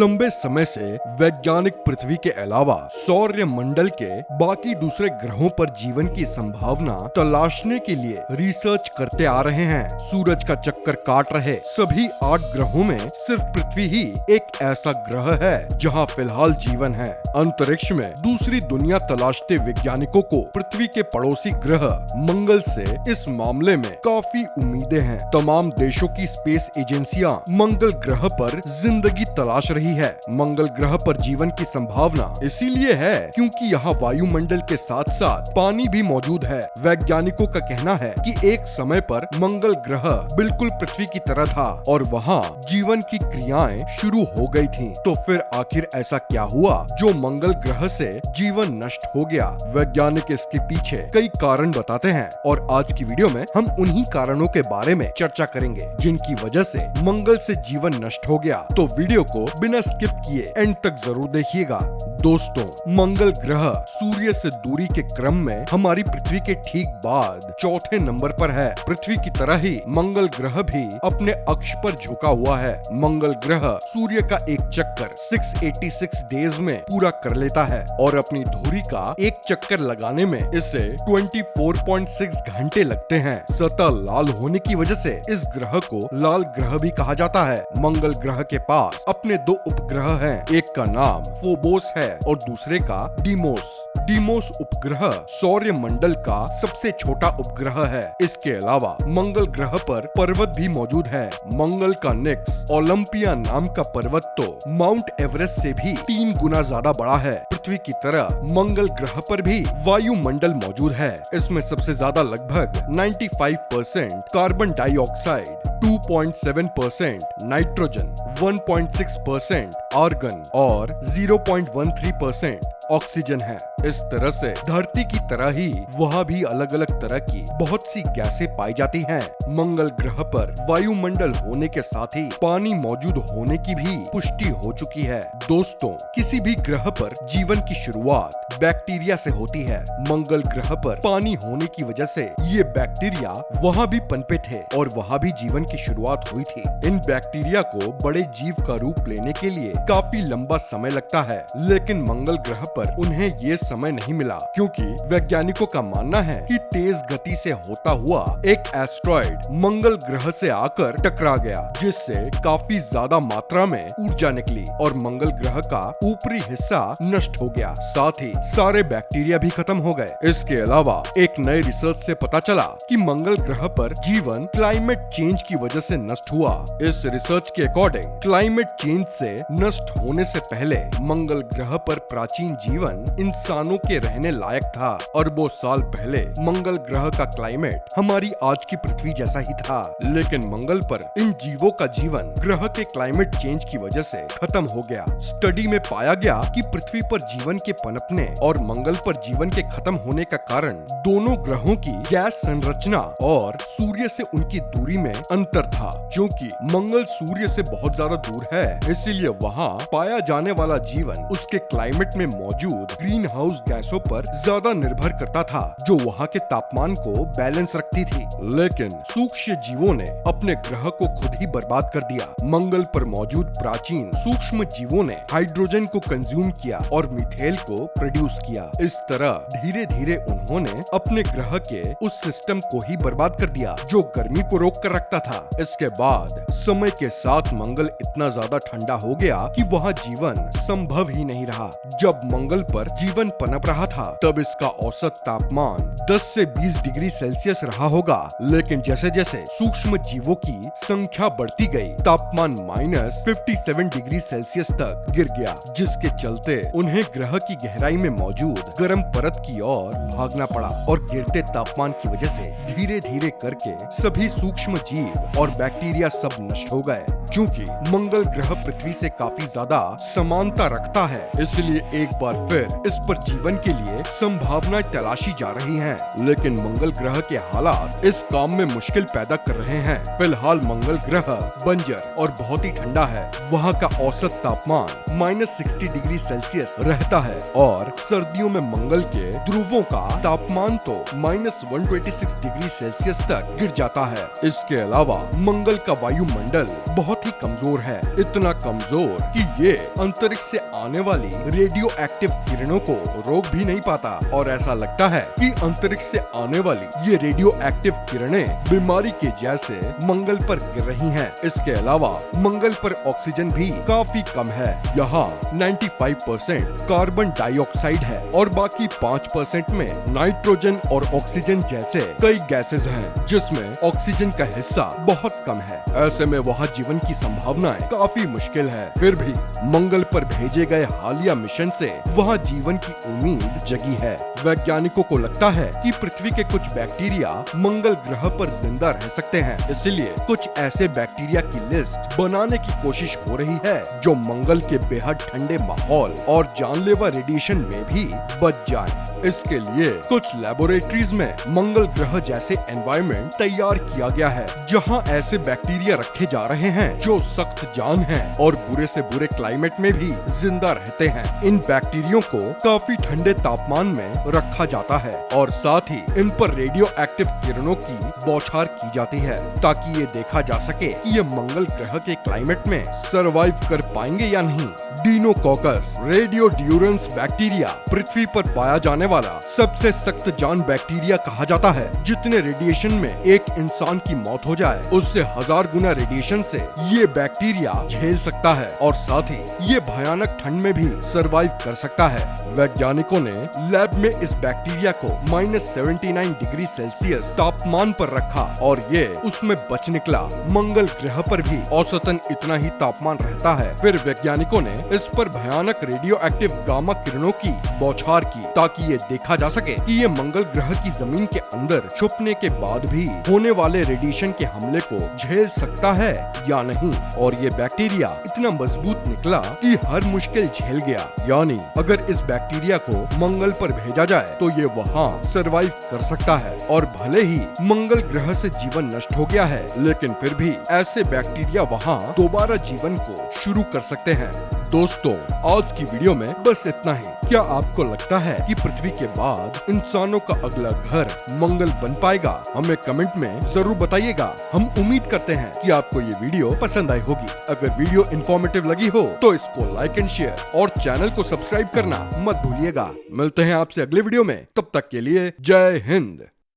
लंबे समय से वैज्ञानिक पृथ्वी के अलावा सौर मंडल के बाकी दूसरे ग्रहों पर जीवन की संभावना तलाशने के लिए रिसर्च करते आ रहे हैं। सूरज का चक्कर काट रहे सभी 8 ग्रहों में सिर्फ पृथ्वी ही एक ऐसा ग्रह है जहां फिलहाल जीवन है। अंतरिक्ष में दूसरी दुनिया तलाशते वैज्ञानिकों को पृथ्वी के पड़ोसी ग्रह मंगल से इस मामले में काफी उम्मीदें हैं। तमाम देशों की स्पेस एजेंसियां मंगल ग्रह पर जिंदगी तलाश रही है। मंगल ग्रह पर जीवन की संभावना इसीलिए है क्योंकि यहाँ वायुमंडल के साथ साथ पानी भी मौजूद है। वैज्ञानिकों का कहना है कि एक समय पर मंगल ग्रह बिल्कुल पृथ्वी की तरह था और वहाँ जीवन की क्रियाएं शुरू हो गई थीं। तो फिर आखिर ऐसा क्या हुआ जो मंगल ग्रह से जीवन नष्ट हो गया? वैज्ञानिक इसके पीछे कई कारण बताते हैं और आज की वीडियो में हम उन्हीं कारणों के बारे में चर्चा करेंगे जिनकी वजह से मंगल से जीवन नष्ट हो गया। तो वीडियो को बिना स्किप किए एंड तक जरूर देखिएगा। दोस्तों, मंगल ग्रह सूर्य से दूरी के क्रम में हमारी पृथ्वी के ठीक बाद चौथे नंबर पर है। पृथ्वी की तरह ही मंगल ग्रह भी अपने अक्ष पर झुका हुआ है। मंगल ग्रह सूर्य का एक चक्कर 686 डेज में पूरा कर लेता है और अपनी धुरी का एक चक्कर लगाने में इसे 24.6 घंटे लगते हैं। सतह लाल होने की वजह से इस ग्रह को लाल ग्रह भी कहा जाता है। मंगल ग्रह के पास अपने 2 उपग्रह हैं। एक का नाम फोबोस है और दूसरे का डीमोस। डीमोस उपग्रह सौर मंडल का सबसे छोटा उपग्रह है। इसके अलावा मंगल ग्रह पर पर्वत भी मौजूद है। मंगल का नेक्स ओलंपिया नाम का पर्वत तो माउंट एवरेस्ट से भी 3 गुना ज्यादा बड़ा है। पृथ्वी की तरह मंगल ग्रह पर भी वायुमंडल मौजूद है। इसमें सबसे ज्यादा लगभग 95% कार्बन डाइऑक्साइड, 2.7% नाइट्रोजन, 1.6% आर्गन और 0.13% ऑक्सीजन है। इस तरह से धरती की तरह ही वहाँ भी अलग अलग तरह की बहुत सी गैसें पाई जाती हैं। मंगल ग्रह पर वायुमंडल होने के साथ ही पानी मौजूद होने की भी पुष्टि हो चुकी है। दोस्तों, किसी भी ग्रह पर जीवन की शुरुआत बैक्टीरिया से होती है। मंगल ग्रह पर पानी होने की वजह से ये बैक्टीरिया वहाँ भी पनपे थे और वहाँ भी जीवन की शुरुआत हुई थी। इन बैक्टीरिया को बड़े जीव का रूप लेने के लिए काफी लंबा समय लगता है, लेकिन मंगल ग्रह पर उन्हें ये समय नहीं मिला क्योंकि वैज्ञानिकों का मानना है कि तेज गति से होता हुआ एक एस्ट्रॉइड मंगल ग्रह से आकर टकरा गया, जिससे काफी ज्यादा मात्रा में ऊर्जा निकली और मंगल ग्रह का ऊपरी हिस्सा नष्ट हो गया। साथ ही सारे बैक्टीरिया भी खत्म हो गए। इसके अलावा एक नए रिसर्च से पता चला कि मंगल ग्रह पर जीवन क्लाइमेट चेंज की वजह से नष्ट हुआ। इस रिसर्च के अकॉर्डिंग क्लाइमेट चेंज से नष्ट होने से पहले मंगल ग्रह पर प्राचीन जीवन इंसानों के रहने लायक था। अरबों साल पहले मंगल ग्रह का क्लाइमेट हमारी आज की पृथ्वी जैसा ही था, लेकिन मंगल पर इन जीवों का जीवन ग्रह के क्लाइमेट चेंज की वजह से खत्म हो गया। स्टडी में पाया गया कि पृथ्वी पर जीवन के पनपने और मंगल पर जीवन के खत्म होने का कारण दोनों ग्रहों की गैस संरचना और सूर्य से उनकी दूरी में अंतर था। क्योंकि मंगल सूर्य से बहुत ज्यादा दूर है, इसीलिए वहाँ पाया जाने वाला जीवन उसके क्लाइमेट में मौजूद ग्रीन हाउस गैसों पर ज्यादा निर्भर करता था, जो वहाँ के तापमान को बैलेंस रखती थी। लेकिन सूक्ष्म जीवों ने अपने ग्रह को खुद ही बर्बाद कर दिया। मंगल पर मौजूद प्राचीन सूक्ष्म जीवों ने हाइड्रोजन को कंज्यूम किया और मीथेन को प्रोड्यूस किया। इस तरह धीरे धीरे उन्होंने अपने ग्रह के उस सिस्टम को ही बर्बाद कर दिया जो गर्मी को रोक कर रखता था। इसके बाद समय के साथ मंगल इतना ज्यादा ठंडा हो गया कि वहाँ जीवन संभव ही नहीं रहा। जब मंगल पर जीवन पनप रहा था तब इसका औसत तापमान 10 से 20 डिग्री सेल्सियस रहा होगा, लेकिन जैसे जैसे सूक्ष्म जीवों की संख्या बढ़ती गई तापमान -57 डिग्री सेल्सियस तक गिर गया, जिसके चलते उन्हें ग्रह की गहराई में मौजूद गर्म परत की ओर भागना पड़ा और गिरते तापमान की वजह से धीरे धीरे करके सभी सूक्ष्म जीव और बैक्टीरिया सब नष्ट हो गए। क्योंकि मंगल ग्रह पृथ्वी से काफी ज्यादा समानता रखता है, इसलिए एक बार बार फिर इस पर जीवन के लिए संभावनाएं तलाशी जा रही हैं, लेकिन मंगल ग्रह के हालात इस काम में मुश्किल पैदा कर रहे हैं। फिलहाल मंगल ग्रह बंजर और बहुत ही ठंडा है। वहाँ का औसत तापमान -60 डिग्री सेल्सियस रहता है और सर्दियों में मंगल के ध्रुवों का तापमान तो -126 डिग्री सेल्सियस तक गिर जाता है। इसके अलावा मंगल का वायुमंडल बहुत ही कमजोर है, इतना कमजोर कि ये अंतरिक्ष से आने वाली रेडियो एक्टिव किरणों को रोक भी नहीं पाता और ऐसा लगता है कि अंतरिक्ष से आने वाली ये रेडियो एक्टिव किरणें बीमारी के जैसे मंगल पर गिर रही हैं। इसके अलावा मंगल पर ऑक्सीजन भी काफी कम है। यहाँ 95% कार्बन डाइऑक्साइड है और बाकी 5% में नाइट्रोजन और ऑक्सीजन जैसे कई गैसेज हैं, जिसमें ऑक्सीजन का हिस्सा बहुत कम है। ऐसे में वहाँ जीवन की संभावनाएं काफी मुश्किल है। फिर भी मंगल पर भेजे गए हालिया मिशन से वहाँ जीवन की उम्मीद जगी है। वैज्ञानिकों को लगता है कि पृथ्वी के कुछ बैक्टीरिया मंगल ग्रह पर जिंदा रह सकते हैं, इसलिए कुछ ऐसे बैक्टीरिया की लिस्ट बनाने की कोशिश हो रही है जो मंगल के बेहद ठंडे माहौल और जानलेवा रेडिएशन में भी बच जाएं। इसके लिए कुछ लैबोरेटरीज में मंगल ग्रह जैसे एनवायरनमेंट तैयार किया गया है, जहां ऐसे बैक्टीरिया रखे जा रहे हैं जो सख्त जान हैं और बुरे से बुरे क्लाइमेट में भी जिंदा रहते हैं। इन बैक्टीरियो को काफी ठंडे तापमान में रखा जाता है और साथ ही इन पर रेडियो एक्टिव किरणों की बौछार की जाती है, ताकि ये देखा जा सके कि ये मंगल ग्रह के क्लाइमेट में सरवाइव कर पाएंगे या नहीं। डीनोकॉकस रेडियोड्यूरेंस बैक्टीरिया पृथ्वी पर पाया जाने वाला सबसे सख्त जान बैक्टीरिया कहा जाता है। जितने रेडिएशन में एक इंसान की मौत हो जाए, उससे 1000 गुना रेडिएशन से ये बैक्टीरिया झेल सकता है और साथ ही ये भयानक ठंड में भी सरवाइव कर सकता है। वैज्ञानिकों ने लैब में इस बैक्टीरिया को -79 डिग्री सेल्सियस तापमान पर रखा और ये उसमें बच निकला। मंगल ग्रह पर भी औसतन इतना ही तापमान रहता है। फिर वैज्ञानिकों ने इस पर भयानक रेडियो एक्टिव गामा किरणों की बौछार की, ताकि ये देखा जा सके कि ये मंगल ग्रह की जमीन के अंदर छुपने के बाद भी होने वाले रेडिएशन के हमले को झेल सकता है या नहीं। और ये बैक्टीरिया इतना मजबूत निकला कि हर मुश्किल झेल गया। यानी अगर इस बैक्टीरिया को मंगल पर भेजा जाए तो ये वहाँ सरवाइव कर सकता है और भले ही मंगल ग्रह से जीवन नष्ट हो गया है, लेकिन फिर भी ऐसे बैक्टीरिया वहाँ दोबारा जीवन को शुरू कर सकते हैं। दोस्तों, आज की वीडियो में बस इतना ही। क्या आपको लगता है कि पृथ्वी के बाद इंसानों का अगला घर मंगल बन पाएगा? हमें कमेंट में जरूर बताइएगा। हम उम्मीद करते हैं कि आपको ये वीडियो पसंद आई होगी। अगर वीडियो इन्फॉर्मेटिव लगी हो तो इसको लाइक एंड शेयर और चैनल को सब्सक्राइब करना मत भूलिएगा। मिलते हैं आपसे अगले वीडियो में, तब तक के लिए जय हिंद।